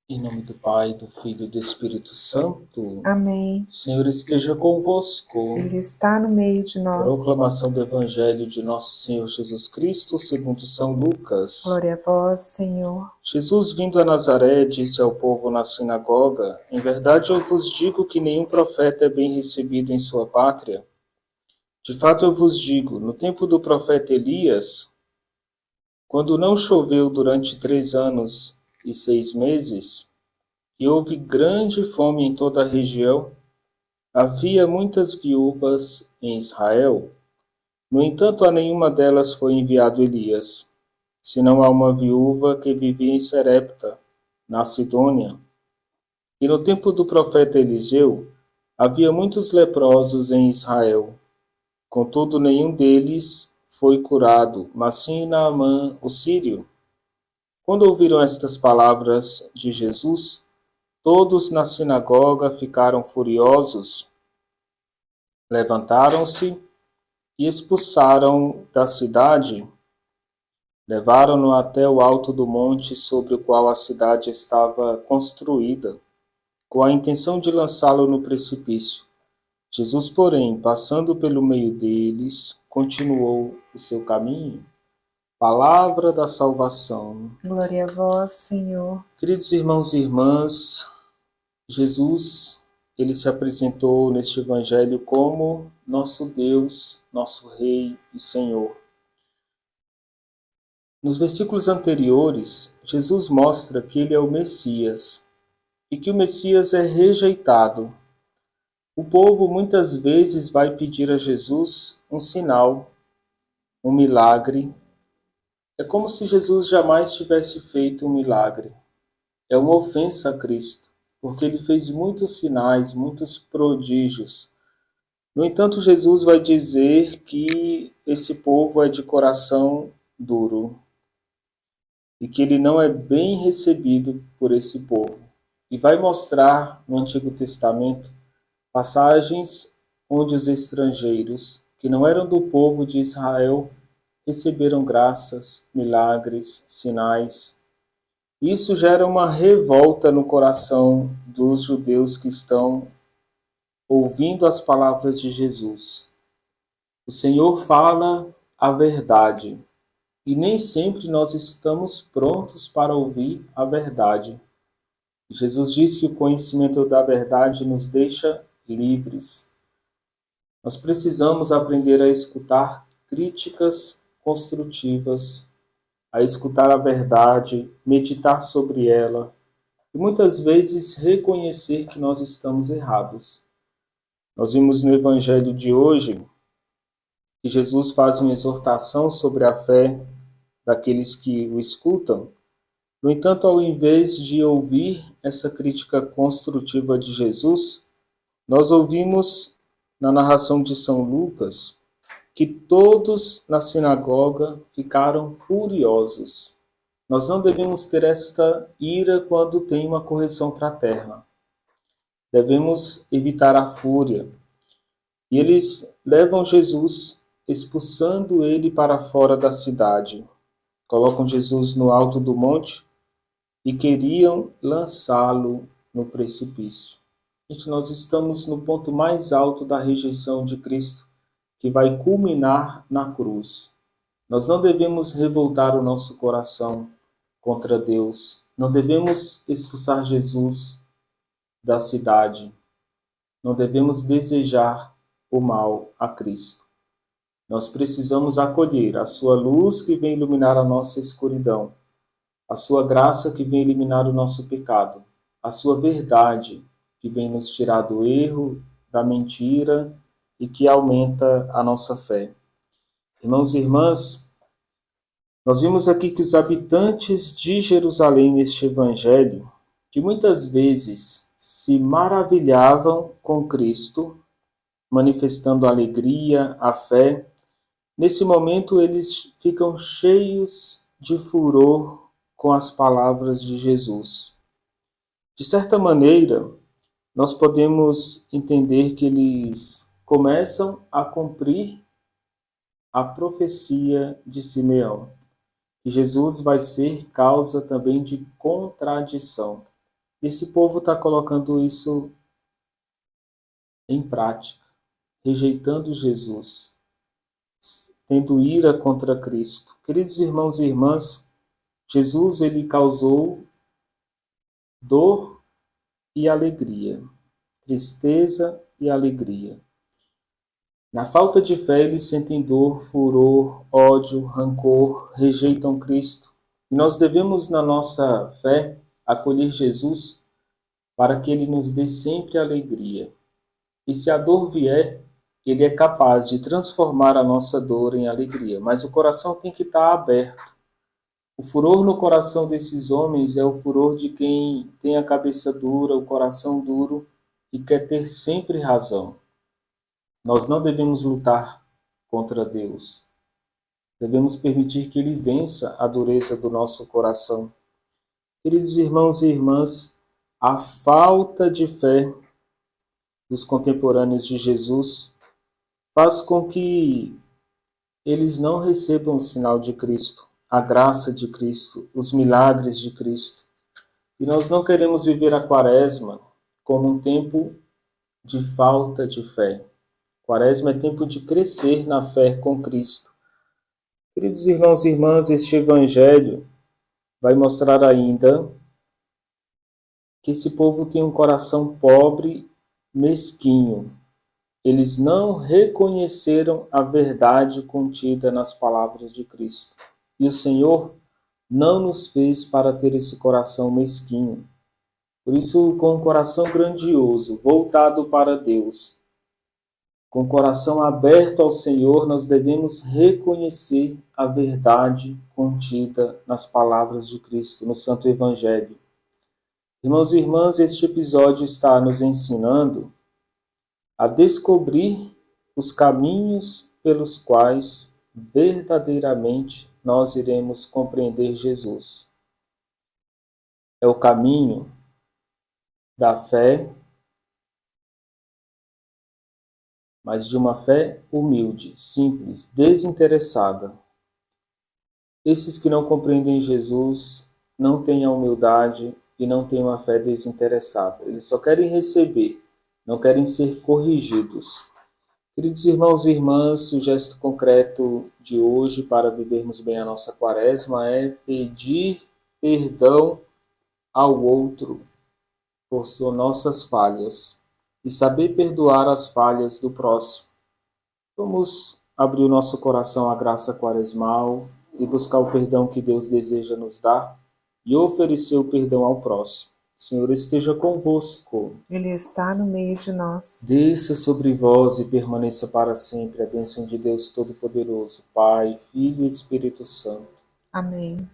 Em nome do Pai, do Filho e do Espírito Santo. Amém. O Senhor esteja convosco. Ele está no meio de nós. Proclamação do Evangelho de Nosso Senhor Jesus Cristo, segundo São Lucas. Glória a vós, Senhor. Jesus, vindo a Nazaré, disse ao povo na sinagoga: Em verdade eu vos digo que nenhum profeta é bem recebido em sua pátria. De fato eu vos digo, no tempo do profeta Elias, quando não choveu durante 3 anos e 6 meses, e houve grande fome em toda a região, havia muitas viúvas em Israel. No entanto, a nenhuma delas foi enviado Elias, senão a uma viúva que vivia em Serepta, na Sidônia. E no tempo do profeta Eliseu, havia muitos leprosos em Israel. Contudo, nenhum deles foi curado, mas sim Naamã, o sírio. Quando ouviram estas palavras de Jesus, todos na sinagoga ficaram furiosos. Levantaram-se e expulsaram da cidade, levaram-no até o alto do monte sobre o qual a cidade estava construída, com a intenção de lançá-lo no precipício. Jesus, porém, passando pelo meio deles, continuou o seu caminho. Palavra da salvação. Glória a vós, Senhor. Queridos irmãos e irmãs, Jesus, ele se apresentou neste evangelho como nosso Deus, nosso Rei e Senhor. Nos versículos anteriores, Jesus mostra que ele é o Messias e que o Messias é rejeitado. O povo muitas vezes vai pedir a Jesus um sinal, um milagre. É como se Jesus jamais tivesse feito um milagre. É uma ofensa a Cristo, porque ele fez muitos sinais, muitos prodígios. No entanto, Jesus vai dizer que esse povo é de coração duro e que ele não é bem recebido por esse povo. E vai mostrar no Antigo Testamento passagens onde os estrangeiros, que não eram do povo de Israel, receberam graças, milagres, sinais. Isso gera uma revolta no coração dos judeus que estão ouvindo as palavras de Jesus. O Senhor fala a verdade, e nem sempre nós estamos prontos para ouvir a verdade. Jesus diz que o conhecimento da verdade nos deixa livres. Nós precisamos aprender a escutar críticas construtivas, a escutar a verdade, meditar sobre ela e muitas vezes reconhecer que nós estamos errados. Nós vimos no Evangelho de hoje que Jesus faz uma exortação sobre a fé daqueles que o escutam. No entanto, ao invés de ouvir essa crítica construtiva de Jesus, nós ouvimos na narração de São Lucas que todos na sinagoga ficaram furiosos. Nós não devemos ter esta ira quando tem uma correção fraterna. Devemos evitar a fúria. E eles levam Jesus, expulsando ele para fora da cidade. Colocam Jesus no alto do monte e queriam lançá-lo no precipício. Gente, nós estamos no ponto mais alto da rejeição de Cristo, que vai culminar na cruz. Nós não devemos revoltar o nosso coração contra Deus. Não devemos expulsar Jesus da cidade. Não devemos desejar o mal a Cristo. Nós precisamos acolher a sua luz que vem iluminar a nossa escuridão, a sua graça que vem eliminar o nosso pecado, a sua verdade que vem nos tirar do erro, da mentira e que aumenta a nossa fé. Irmãos e irmãs, nós vimos aqui que os habitantes de Jerusalém neste evangelho, que muitas vezes se maravilhavam com Cristo, manifestando a alegria, a fé, nesse momento eles ficam cheios de furor com as palavras de Jesus. De certa maneira, nós podemos entender que eles começam a cumprir a profecia de Simeão, que Jesus vai ser causa também de contradição. esse povo está colocando isso em prática, rejeitando Jesus, tendo ira contra Cristo. Queridos irmãos e irmãs, Jesus ele causou dor e alegria, tristeza e alegria. Na falta de fé, eles sentem dor, furor, ódio, rancor, rejeitam Cristo. E nós devemos, na nossa fé, acolher Jesus para que ele nos dê sempre alegria. E se a dor vier, ele é capaz de transformar a nossa dor em alegria. Mas o coração tem que estar aberto. O furor no coração desses homens é o furor de quem tem a cabeça dura, o coração duro e quer ter sempre razão. Nós não devemos lutar contra Deus. Devemos permitir que Ele vença a dureza do nosso coração. Queridos irmãos e irmãs, a falta de fé dos contemporâneos de Jesus faz com que eles não recebam o sinal de Cristo, a graça de Cristo, os milagres de Cristo. E nós não queremos viver a Quaresma como um tempo de falta de fé. Quaresma é tempo de crescer na fé com Cristo. Queridos irmãos e irmãs, este evangelho vai mostrar ainda que esse povo tem um coração pobre, mesquinho. Eles não reconheceram a verdade contida nas palavras de Cristo. E o Senhor não nos fez para ter esse coração mesquinho. Por isso, com um coração grandioso, voltado para Deus, com o coração aberto ao Senhor, nós devemos reconhecer a verdade contida nas palavras de Cristo, no Santo Evangelho. Irmãos e irmãs, este episódio está nos ensinando a descobrir os caminhos pelos quais verdadeiramente nós iremos compreender Jesus. É o caminho da fé, mas de uma fé humilde, simples, desinteressada. Esses que não compreendem Jesus não têm a humildade e não têm uma fé desinteressada. Eles só querem receber, não querem ser corrigidos. Queridos irmãos e irmãs, o gesto concreto de hoje para vivermos bem a nossa Quaresma é pedir perdão ao outro por suas nossas falhas e saber perdoar as falhas do próximo. Vamos abrir o nosso coração à graça quaresmal e buscar o perdão que Deus deseja nos dar e oferecer o perdão ao próximo. O Senhor esteja convosco. Ele está no meio de nós. Desça sobre vós e permaneça para sempre a bênção de Deus Todo-Poderoso, Pai, Filho e Espírito Santo. Amém.